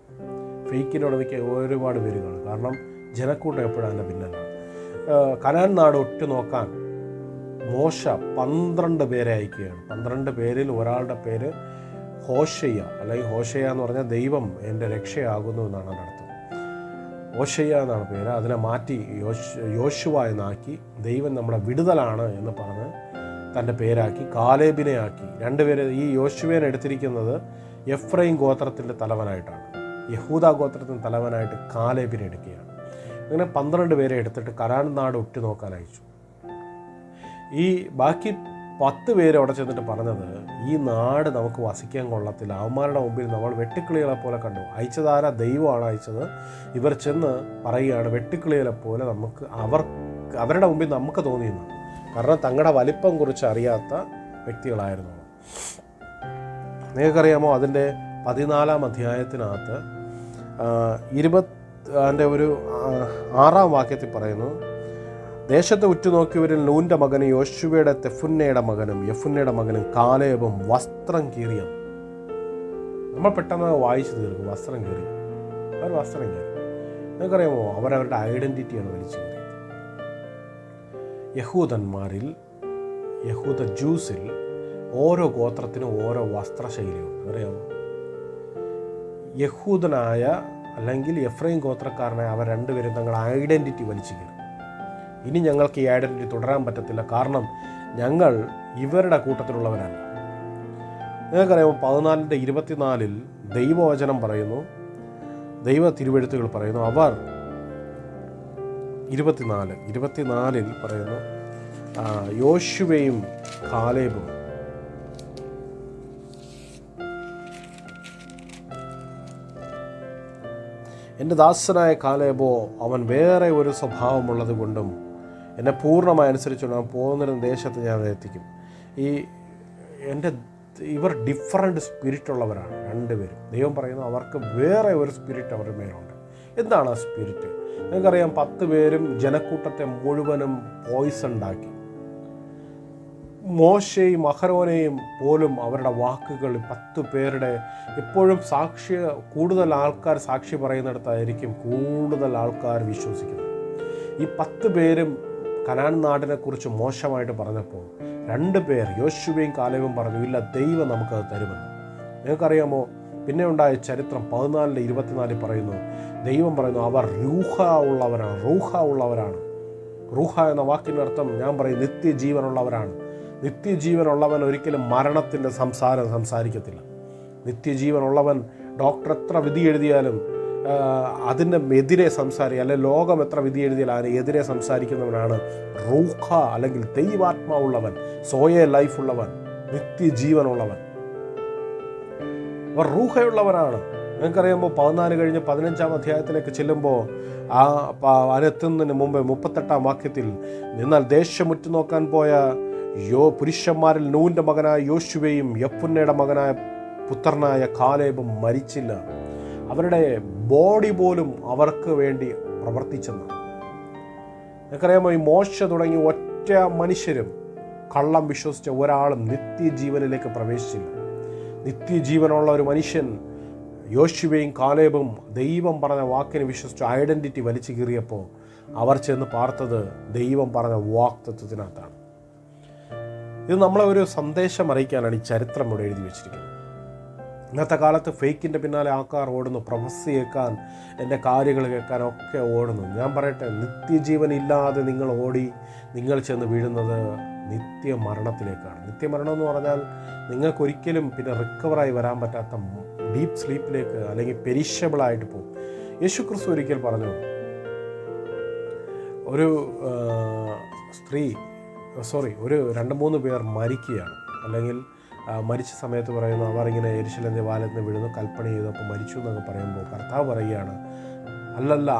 ഫേക്കിനോട് നിൽക്കാൻ ഒരുപാട് പേര് കാണും. കാരണം ജനക്കൂട്ടം എപ്പോഴും അതിൻ്റെ പിന്നിലാണ്. കനാൻ നാട് ഒറ്റ നോക്കാൻ മോശ 12 പേരെ അയക്കുകയാണ്. 12 പേരിൽ ഒരാളുടെ പേര് ഹോശയ്യ, അല്ലെങ്കിൽ ഹോശയ്യ എന്ന് പറഞ്ഞാൽ ദൈവം എൻ്റെ രക്ഷയാകുന്നു എന്നാണ് അതിൻ്റെ അർത്ഥം. ഹോശയ്യ എന്നാണ് പേര്. അതിനെ മാറ്റി യോശുവ എന്നാക്കി. ദൈവം നമ്മുടെ വിടുതലാണ് എന്ന് പറഞ്ഞ് തൻ്റെ പേരാക്കി. കാലേബിനെ ആക്കി. 2 പേര്. ഈ യോശുവേനെ എടുത്തിരിക്കുന്നത് എഫ്രൈം ഗോത്രത്തിൻ്റെ തലവനായിട്ടാണ്. യഹൂദ ഗോത്രത്തിൻ്റെ തലവനായിട്ട് കാലേബിനെ എടുക്കുകയാണ്. അങ്ങനെ 12 പേരെ എടുത്തിട്ട് കനാൻ നാട് ഒറ്റ നോക്കാൻ അയച്ചു. ഈ ബാക്കി 10 പേര് അവിടെ ചെന്നിട്ട് പറഞ്ഞത്, ഈ നാട് നമുക്ക് വസിക്കാൻ കൊള്ളത്തില്ല, അവന്മാരുടെ മുമ്പിൽ നമ്മൾ വെട്ടുക്കിളികളെ പോലെ കണ്ടു. അയച്ചതാര? ദൈവമാണ് അയച്ചത്. ഇവർ ചെന്ന് പറയുകയാണ് വെട്ടുക്കിളികളെ പോലെ നമുക്ക് അവരുടെ മുമ്പിൽ നമുക്ക് തോന്നിയെന്ന്. കാരണം തങ്ങളുടെ വലിപ്പം കുറിച്ച് അറിയാത്ത വ്യക്തികളായിരുന്നു. നിങ്ങൾക്കറിയാമോ, അതിൻ്റെ 14-ാം അധ്യായത്തിനകത്ത് 6-ാം വാക്യത്തിൽ പറയുന്നു, ദേശത്തെ ഉറ്റുനോക്കിയവരിൽ നൂൻ്റെ മകനും യോശുവയുടെ യെഫുന്നയുടെ മകനും കാലേബും വസ്ത്രം കീറിയ. നമ്മൾ പെട്ടെന്ന് വായിച്ചു തീർക്കും. വസ്ത്രം കയറി, അവർ വസ്ത്രം കയറി. നിങ്ങൾക്കറിയാമോ, അവരവരുടെ ഐഡൻറ്റിറ്റിയാണ് വലിച്ചു കയറിയത്. യഹൂദ ജ്യൂസിൽ ഓരോ ഗോത്രത്തിനും ഓരോ വസ്ത്രശൈലിയുണ്ട്. അറിയാമോ? യഹൂദനായ അല്ലെങ്കിൽ എഫ്രൈം ഗോത്രക്കാരനായ അവർ രണ്ടുപേരും തങ്ങളുടെ ഐഡൻറ്റിറ്റി വലിച്ചു കയറി. ഇനി ഞങ്ങൾക്ക് ഈ ഐഡൻറ്റിറ്റി തുടരാൻ പറ്റത്തില്ല, കാരണം ഞങ്ങൾ ഇവരുടെ കൂട്ടത്തിലുള്ളവരല്ല. നിങ്ങൾക്കറിയാമോ, 14:24 ദൈവവചനം പറയുന്നു, ദൈവ തിരുവെഴുത്തുകൾ പറയുന്നു, അവർ 24 പറയുന്നു, യോശുവയും കാലേബും എൻ്റെ ദാസനായ കാലേബോ, അവൻ വേറെ ഒരു സ്വഭാവമുള്ളത് കൊണ്ടും എന്നെ പൂർണ്ണമായി അനുസരിച്ചുകൊണ്ട് അവൻ പോകുന്ന ദേശത്ത് ഞാൻ എത്തിക്കും. ഇവർ ഡിഫറൻറ്റ് സ്പിരിറ്റുള്ളവരാണ് രണ്ടുപേരും. ദൈവം പറയുന്നു അവർക്ക് വേറെ ഒരു സ്പിരിറ്റ് അവരുടെ മേലുണ്ട്. എന്താണ് ആ സ്പിരിറ്റ്? നിങ്ങൾക്കറിയാം, 10 പേരും ജനക്കൂട്ടത്തെ മുഴുവനും പോയിസൺ ഉണ്ടാക്കി. മോശയും അഹരോനെയും പോലും അവരുടെ വാക്കുകൾ 10 പേരുടെ എപ്പോഴും കൂടുതൽ ആൾക്കാർ സാക്ഷി പറയുന്നിടത്തായിരിക്കും കൂടുതൽ ആൾക്കാർ വിശ്വസിക്കുന്നത്. ഈ 10 പേരും കനാൻ നാടിനെക്കുറിച്ച് മോശമായിട്ട് പറഞ്ഞപ്പോൾ 2 പേർ യോശുവയും കാലേബും പറഞ്ഞു, ഇല്ല, ദൈവം നമുക്കത് തരുമെന്ന്. നിങ്ങൾക്കറിയാമോ, പിന്നെ ഉണ്ടായ ചരിത്രം 14:24 പറയുന്നു, ദൈവം പറയുന്നു അവർ റൂഹ ഉള്ളവരാണ്. റൂഹ എന്ന വാക്കിനർത്ഥം ഞാൻ പറയും നിത്യജീവനുള്ളവരാണ്. നിത്യജീവനുള്ളവൻ ഒരിക്കലും മരണത്തിൻ്റെ സംസാരം സംസാരിക്കത്തില്ല. നിത്യജീവനുള്ളവൻ ഡോക്ടർ എത്ര വിധി എഴുതിയാലും അതിൻ്റെ എതിരെ അല്ലെ ലോകം എത്ര വിധി എഴുതിയാലും അതിന് എതിരെ സംസാരിക്കുന്നവനാണ് റൂഹ അല്ലെങ്കിൽ ദൈവാത്മാവുള്ളവൻ, സോയെ ലൈഫുള്ളവൻ, നിത്യജീവനുള്ളവൻ. അവർ റൂഹയുള്ളവരാണ്. നിങ്ങൾക്കറിയുമ്പോൾ 14 കഴിഞ്ഞ് 15-ാം അധ്യായത്തിലേക്ക് ചെല്ലുമ്പോൾ അതിനെത്തുന്നതിന് മുമ്പ് 38-ാം വാക്യത്തിൽ, എന്നാൽ ദേശം ഉറ്റുനോക്കാൻ പോയ പുരുഷന്മാരിൽ നൂൻ്റെ മകനായ യോശുവയും യെഫുന്നയുടെ മകനായ പുത്രനായ കാലേബും മരിച്ചില്ല. അവരുടെ ബോഡി പോലും അവർക്ക് വേണ്ടി പ്രവർത്തിച്ചെന്നാണ്. നിങ്ങൾക്കറിയാമോ, ഈ മോശ തുടങ്ങി ഒറ്റ മനുഷ്യരും കള്ളം വിശ്വസിച്ച ഒരാളും നിത്യജീവനിലേക്ക് പ്രവേശിച്ചില്ല. നിത്യജീവനുള്ള ഒരു മനുഷ്യൻ യോശുവയും കാലേബും ദൈവം പറഞ്ഞ വാക്കിനെ വിശ്വസിച്ച് ഐഡൻറ്റിറ്റി വലിച്ചു കീറിയപ്പോൾ അവർ ചെന്ന് പാർത്തത് ദൈവം പറഞ്ഞ വാക്തത്വത്തിനകത്താണ്. ഇത് നമ്മളെ ഒരു സന്ദേശം അറിയിക്കാനാണ് ഈ ചരിത്രം ഇവിടെ എഴുതി വെച്ചിരിക്കുന്നത്. ഇന്നത്തെ കാലത്ത് ഫേക്കിൻ്റെ പിന്നാലെ ആൾക്കാർ ഓടുന്നു, പ്രൊഫസി കേൾക്കാൻ, എൻ്റെ കാര്യങ്ങൾ കേൾക്കാനൊക്കെ ഓടുന്നു. ഞാൻ പറയട്ടെ, നിത്യജീവൻ ഇല്ലാതെ നിങ്ങൾ ചെന്ന് വീഴുന്നത് നിത്യമരണത്തിലേക്കാണ്. നിത്യമരണം എന്ന് പറഞ്ഞാൽ നിങ്ങൾക്കൊരിക്കലും പിന്നെ റിക്കവറായി വരാൻ പറ്റാത്ത ഡീപ്പ് സ്ലീപ്പിലേക്ക് അല്ലെങ്കിൽ പെരിഷബിളായിട്ട് പോകും. യേശുക്രിസ്തു ഒരിക്കൽ പറഞ്ഞു, ഒരു 2-3 പേർ മരിക്കുകയാണ്, അല്ലെങ്കിൽ മരിച്ച സമയത്ത് പറയുന്നു, അവർ ഇങ്ങനെ യെരൂശലേം ദേവാലയത്തിൽ നിന്ന് വീഴുന്നു, കൽപ്പന ചെയ്തപ്പോൾ മരിച്ചു എന്നൊക്കെ പറയുമ്പോൾ കർത്താവ് പറയുകയാണ്, അല്ലല്ല,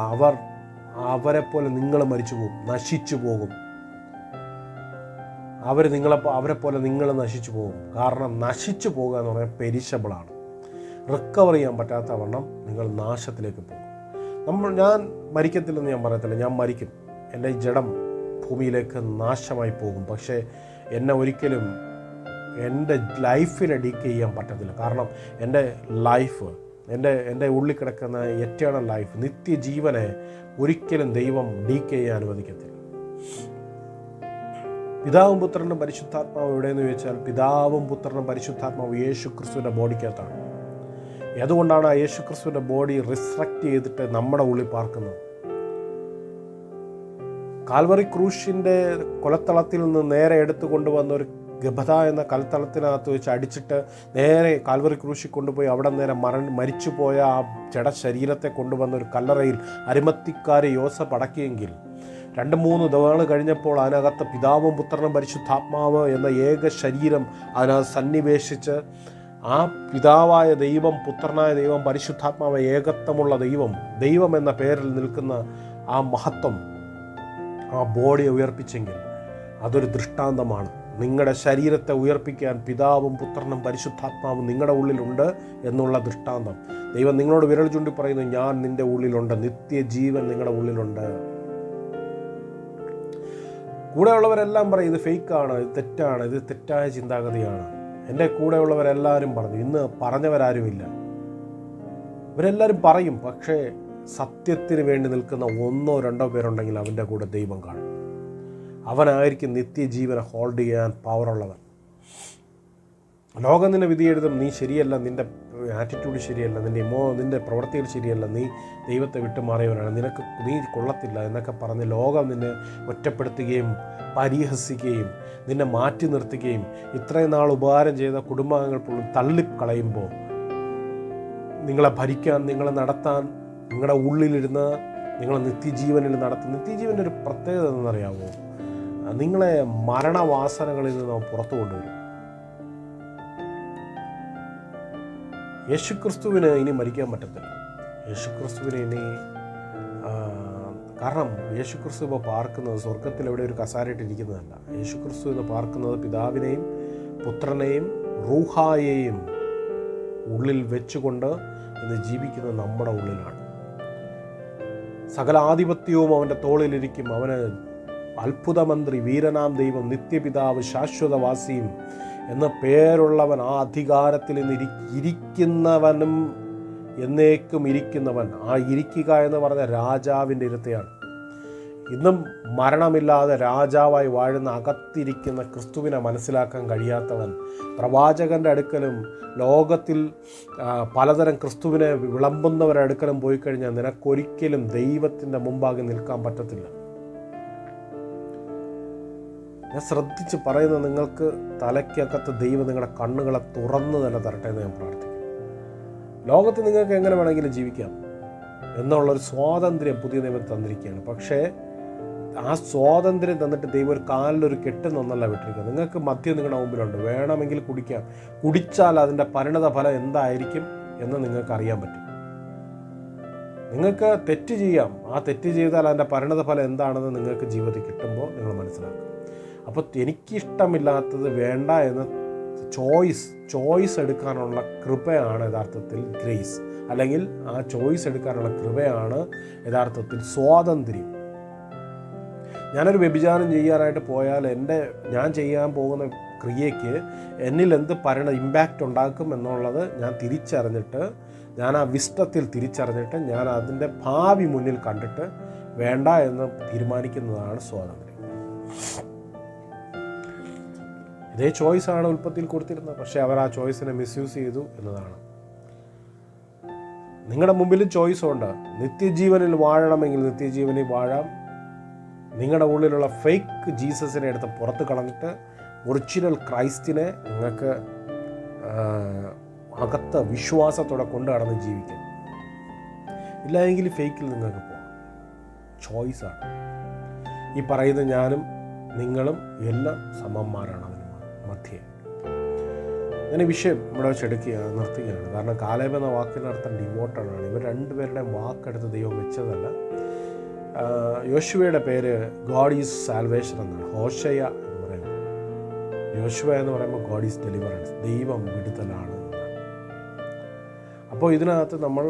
അവരെപ്പോലെ നിങ്ങൾ മരിച്ചു പോകും, നശിച്ചു പോകും. അവരെപ്പോലെ നിങ്ങൾ നശിച്ചു പോകും. കാരണം നശിച്ചു പോകുക എന്ന് പറഞ്ഞാൽ പെരിഷബിളാണ്. റിക്കവർ ചെയ്യാൻ പറ്റാത്ത വണ്ണം നിങ്ങൾ നാശത്തിലേക്ക് പോകും. ഞാൻ മരിക്കത്തില്ലെന്ന് ഞാൻ പറയത്തില്ല, ഞാൻ മരിക്കും. എൻ്റെ ജഡം ഭൂമിയിലേക്ക് നാശമായി പോകും. പക്ഷേ എന്നെ ഒരിക്കലും എൻ്റെ ലൈഫിനെ ഡീക്കേ ചെയ്യാൻ പറ്റത്തില്ല. കാരണം എൻ്റെ ലൈഫ്, എൻ്റെ ഉള്ളിൽ കിടക്കുന്ന എറ്റേണൽ ലൈഫ്, നിത്യജീവനെ ഒരിക്കലും ദൈവം ഡീക്കേ ചെയ്യാൻ അനുവദിക്കത്തില്ല. പിതാവും പുത്രനും പരിശുദ്ധാത്മാവ് എവിടെയെന്ന് ചോദിച്ചാൽ, പിതാവും പുത്രനും പരിശുദ്ധാത്മാവ് യേശു ക്രിസ്തുവിൻ്റെ ബോഡിക്കകത്താണ്. അതുകൊണ്ടാണ് ആ യേശു ക്രിസ്തുവിൻ്റെ ബോഡി റിസ്ട്രക്റ്റ് ചെയ്തിട്ട് നമ്മുടെ ഉള്ളിൽ പാർക്കുന്നത്. കാൽവറി ക്രൂശിൻ്റെ കൊലത്തളത്തിൽ നിന്ന് നേരെ എടുത്തു കൊണ്ടുവന്ന ഒരു ഗബദ എന്ന കൽത്തളത്തിനകത്ത് വെച്ച് അടിച്ചിട്ട് നേരെ കാൽവറി ക്രൂശിൽ കൊണ്ടുപോയി അവിടെ നേരെ മരിച്ചുപോയ ആ ജഡശരീരത്തെ കൊണ്ടുവന്ന ഒരു കല്ലറയിൽ അരിമത്തിക്കാരെ യോസഫ് അടക്കിയെങ്കിൽ 2-3 ദിവസങ്ങൾ കഴിഞ്ഞപ്പോൾ അതിനകത്ത് പിതാവും പുത്രനും പരിശുദ്ധാത്മാവ് എന്ന ഏക ശരീരം അതിനകത്ത് സന്നിവേശിച്ച് ആ പിതാവായ ദൈവം, പുത്രനായ ദൈവം, പരിശുദ്ധാത്മാവ് ഏകത്വമുള്ള ദൈവം എന്ന പേരിൽ നിൽക്കുന്ന ആ മഹത്വം ആ ബോഡിയെ ഉയർപ്പിച്ചെങ്കിൽ അതൊരു ദൃഷ്ടാന്തമാണ്. നിങ്ങളുടെ ശരീരത്തെ ഉയർപ്പിക്കാൻ പിതാവും പുത്രനും പരിശുദ്ധാത്മാവും നിങ്ങളുടെ ഉള്ളിലുണ്ട് എന്നുള്ള ദൃഷ്ടാന്തം. ദൈവം നിങ്ങളോട് വിരൽ ചൂണ്ടി പറയുന്നു, ഞാൻ നിൻ്റെ ഉള്ളിലുണ്ട്, നിത്യജീവൻ നിങ്ങളുടെ ഉള്ളിലുണ്ട്. കൂടെയുള്ളവരെല്ലാം പറയും ഇത് ഫേക്കാണ്, ഇത് തെറ്റാണ്, ഇത് തെറ്റായ ചിന്താഗതിയാണ്. എൻ്റെ കൂടെയുള്ളവരെല്ലാവരും പറഞ്ഞു, ഇന്ന് പറഞ്ഞവരാരുമില്ല. ഇവരെല്ലാവരും പറയും, പക്ഷേ സത്യത്തിന് വേണ്ടി നിൽക്കുന്ന 1-2 പേരുണ്ടെങ്കിൽ അവൻ്റെ കൂടെ ദൈവം കാണും. അവനായിരിക്കും നിത്യജീവനെ ഹോൾഡ് ചെയ്യാൻ പവറുള്ളവൻ. ലോകം നിന്നെ വിധി എഴുതും, നീ ശരിയല്ല, നിൻ്റെ ആറ്റിറ്റ്യൂഡ് ശരിയല്ല, നിൻ്റെ പ്രവൃത്തികൾ ശരിയല്ല, നീ ദൈവത്തെ വിട്ടുമാറിയവനാണ്, നീ കൊള്ളത്തില്ല എന്നൊക്കെ പറഞ്ഞ് ലോകം നിന്നെ ഒറ്റപ്പെടുത്തുകയും പരിഹസിക്കുകയും നിന്നെ മാറ്റി നിർത്തുകയും ഇത്രയും നാൾ ഉപകാരം ചെയ്ത കുടുംബാംഗങ്ങൾ പോലും തള്ളിക്കളയുമ്പോൾ നിങ്ങളെ ഭരിക്കാൻ, നിങ്ങളെ നടത്താൻ, നിങ്ങളുടെ ഉള്ളിലിരുന്ന് നിങ്ങളെ നിത്യജീവൻ്റെ ഒരു പ്രത്യേകത എന്നറിയാമോ? നിങ്ങളെ മരണവാസനകളിൽ നിന്ന് പുറത്തു കൊണ്ടുവരും. യേശുക്രിസ്തുവിന് ഇനി മരിക്കാൻ പറ്റത്തില്ല. യേശുക്രിസ്തുവിന് ഇനി കാരണം യേശുക്രിസ്തു ഇപ്പോൾ പാർക്കുന്നത് സ്വർഗത്തിൽ എവിടെ ഒരു കസാരയിട്ടിരിക്കുന്നതല്ല. യേശുക്രിസ്തു എന്ന് പാർക്കുന്നത് പിതാവിനെയും പുത്രനെയും റൂഹായെയും ഉള്ളിൽ വെച്ചുകൊണ്ട് ഇന്ന് ജീവിക്കുന്ന നമ്മുടെ ഉള്ളിലാണ്. സകല ആധിപത്യവും അവൻ്റെ തോളിലിരിക്കും. അവന് അത്ഭുതമന്ത്രി, വീരനാം ദൈവം, നിത്യപിതാവ്, ശാശ്വതവാസിയും എന്ന പേരുള്ളവൻ, ആ അധികാരത്തിൽ നിന്ന് ഇരിക്കുന്നവനും എന്നേക്കും ഇരിക്കുന്നവൻ. ആ ഇരിക്കുക എന്ന് പറഞ്ഞ രാജാവിൻ്റെ ഇരുത്തയാണ്. ഇന്നും മരണമില്ലാതെ രാജാവായി വാഴുന്ന അകത്തിരിക്കുന്ന ക്രിസ്തുവിനെ മനസ്സിലാക്കാൻ കഴിയാത്തവൻ പ്രവാചകൻ്റെ അടുക്കലും ലോകത്തിൽ പലതരം ക്രിസ്തുവിനെ വിളമ്പുന്നവരുടെ അടുക്കലും പോയി കഴിഞ്ഞാൽ നിനക്കൊരിക്കലും ദൈവത്തിൻ്റെ മുമ്പാകെ നിൽക്കാൻ പറ്റത്തില്ല. ഞാൻ ശ്രദ്ധിച്ച് പറയുന്നത്, നിങ്ങൾക്ക് തലയ്ക്കകത്ത് ദൈവം നിങ്ങളുടെ കണ്ണുകളെ തുറന്നു തന്നെ തരട്ടെ എന്ന് ഞാൻ പ്രാർത്ഥിക്കുന്നു. ലോകത്ത് നിങ്ങൾക്ക് എങ്ങനെ വേണമെങ്കിലും ജീവിക്കാം എന്നുള്ളൊരു സ്വാതന്ത്ര്യം പുതിയ നിയമത്തിൽ തന്നിരിക്കുകയാണ്. പക്ഷേ ആ സ്വാതന്ത്ര്യം തന്നിട്ട് ദൈവം ഒരു കാലിലൊരു കെട്ട് നന്നല്ല വിട്ടിരിക്കുക. നിങ്ങൾക്ക് മദ്യം നിങ്ങളുടെ മുമ്പിലുണ്ട്, വേണമെങ്കിൽ കുടിക്കാം. കുടിച്ചാൽ അതിൻ്റെ പരിണത ഫലം എന്തായിരിക്കും എന്ന് നിങ്ങൾക്ക് അറിയാൻ പറ്റും. നിങ്ങൾക്ക് തെറ്റ് ചെയ്യാം, ആ തെറ്റ് ചെയ്താൽ അതിൻ്റെ പരിണത ഫലം എന്താണെന്ന് നിങ്ങൾക്ക് ജീവിതത്തിൽ കിട്ടുമ്പോൾ നിങ്ങൾ മനസ്സിലാക്കും. അപ്പോൾ എനിക്കിഷ്ടമില്ലാത്തത് വേണ്ട എന്ന ചോയ്സ് എടുക്കാനുള്ള കൃപയാണ് യഥാർത്ഥത്തിൽ ഗ്രേസ്, അല്ലെങ്കിൽ ആ ചോയ്സ് എടുക്കാനുള്ള കൃപയാണ് യഥാർത്ഥത്തിൽ സ്വാതന്ത്ര്യം. ഞാനൊരു വ്യഭിചാരം ചെയ്യാനായിട്ട് പോയാൽ ഞാൻ ചെയ്യാൻ പോകുന്ന ക്രിയയ്ക്ക് എന്നിൽ എന്ത് ഇമ്പാക്റ്റ് ഉണ്ടാക്കും എന്നുള്ളത് ഞാൻ തിരിച്ചറിഞ്ഞിട്ട്, ഞാൻ ആ വിസ്റ്റത്തിൽ തിരിച്ചറിഞ്ഞിട്ട്, ഞാൻ അതിൻ്റെ ഭാവി മുന്നിൽ കണ്ടിട്ട് വേണ്ട എന്ന് തീരുമാനിക്കുന്നതാണ് സ്വാതന്ത്ര്യം. ഇതേ ചോയ്സാണ് ഉൽപ്പത്തിയിൽ കൊടുത്തിരുന്നത്, പക്ഷേ അവർ ആ ചോയ്സിനെ മിസ്യൂസ് ചെയ്തു എന്നതാണ്. നിങ്ങളുടെ മുമ്പിലും ചോയ്സുണ്ട്. നിത്യജീവനിൽ വാഴണമെങ്കിൽ നിത്യജീവനിൽ വാഴാം. നിങ്ങളുടെ ഉള്ളിലുള്ള ഫേക്ക് ജീസസിനെ എടുത്ത് പുറത്ത് കളഞ്ഞിട്ട് ഒറിജിനൽ ക്രൈസ്റ്റിനെ നിങ്ങൾക്ക് അകത്ത് വിശ്വാസത്തോടെ കൊണ്ടു നടന്ന് ജീവിക്കാം. ഇല്ലെങ്കിൽ ഫേക്കിൽ നിങ്ങൾക്ക് പോകാം. ചോയ്സാണ്. ഈ പറയുന്ന ഞാനും നിങ്ങളും എല്ലാം സമന്മാരാണ്. അതിന് മധ്യേ ഞാൻ ഈ വിഷയം ഇവിടെ വെച്ച് നിർത്തുകയാണ്. കാരണം കാലേബ് എന്ന വാക്കിൻ്റെ അർത്ഥം ഡിവോട്ടഡ് ആണ്. ഇവർ രണ്ടുപേരുടെയും വാക്കെടുത്ത് ദൈവം വെച്ചതല്ല. യോശുവയുടെ പേര് ഗോഡ് ഈസ് സാൽവേഷൻ എന്നാണ്. ഹോശയ എന്ന് പറയുന്നത്, യോശുവ എന്ന് പറയുമ്പോൾ ഗോഡ് ഈസ് ഡെലിവറൻസ്, ദൈവം വിടുതലാണ് എന്നാണ്. അപ്പോൾ ഇതിനകത്ത് നമ്മൾ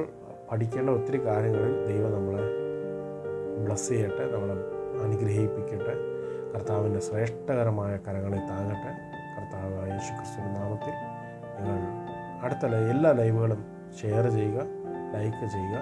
പഠിക്കേണ്ട ഒത്തിരി കാര്യങ്ങളിൽ ദൈവം നമ്മളെ ബ്ലസ് ചെയ്യട്ടെ, നമ്മളെ അനുഗ്രഹിപ്പിക്കട്ടെ. കർത്താവിൻ്റെ ശ്രേഷ്ഠകരമായ കരങ്ങളിൽ താങ്ങട്ടെ. കർത്താവായ യേശുക്രിസ്തുവിന്റെ നാമത്തിൽ നിങ്ങൾ അടുത്ത എല്ലാ ലൈവുകളും ഷെയർ ചെയ്യുക, ലൈക്ക് ചെയ്യുക.